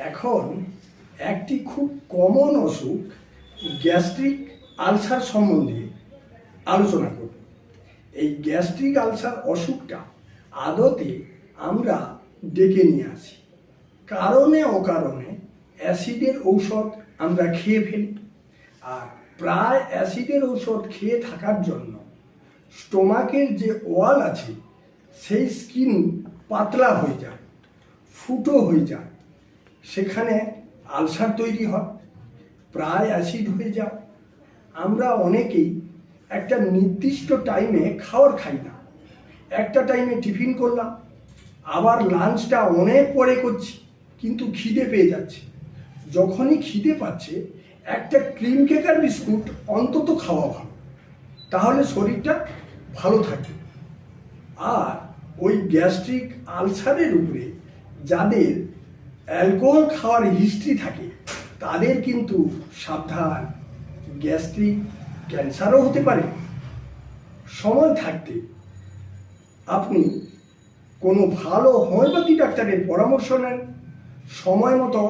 এখন একটি খুব কমন অসুখ গ্যাস্ট্রিক আলসার সম্বন্ধে আলোচনা করব। এই গ্যাস্ট্রিক আলসার অসুখটা আদতে আমরা ডেকে নিয়ে আসি কারণে অকারণে অ্যাসিডের ঔষধ আমরা খেয়ে ফেলি, আর প্রায় অ্যাসিডের ঔষধ খেয়ে থাকার জন্য স্টোমাকের যে ওয়াল আছে সেই স্কিন পাতলা হয়ে যায়, ফুটো হয়ে যায়, সেখানে আলসার তৈরি হয়, প্রায় অ্যাসিড হয়ে যায়। আমরা অনেকেই একটা নির্দিষ্ট টাইমে খাবার খাই না, একটা টাইমে টিফিন করলাম, আবার লাঞ্চটা অনেক পরে করছি, কিন্তু খিদে পেয়ে যাচ্ছে। যখনই খিদে পাচ্ছে একটা ক্রিম কেকার বিস্কুট অন্তত খাওয়া ভালো, তাহলে শরীরটা ভালো থাকে। আর ওই গ্যাস্ট্রিক আলসারের উপরে যাদের অ্যালকোহল খাওয়ার হিস্ট্রি থাকে তাদের কিন্তু সাবধান, গ্যাস্ট্রিক ক্যান্সারও হতে পারে। সময় থাকতে আপনি কোনো ভালো হোমিওপ্যাথি ডাক্তারের পরামর্শ নেন, সময় মতো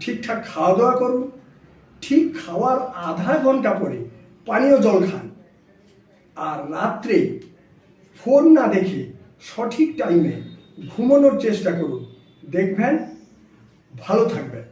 ঠিকঠাক খাওয়া দাওয়া করুন, ঠিক খাওয়ার আধা ঘন্টা পরে পানীয় জল খান, আর রাত্রে ফোন না দেখে সঠিক টাইমে ঘুমানোর চেষ্টা করুন, দেখবেন ভালো থাকবেন।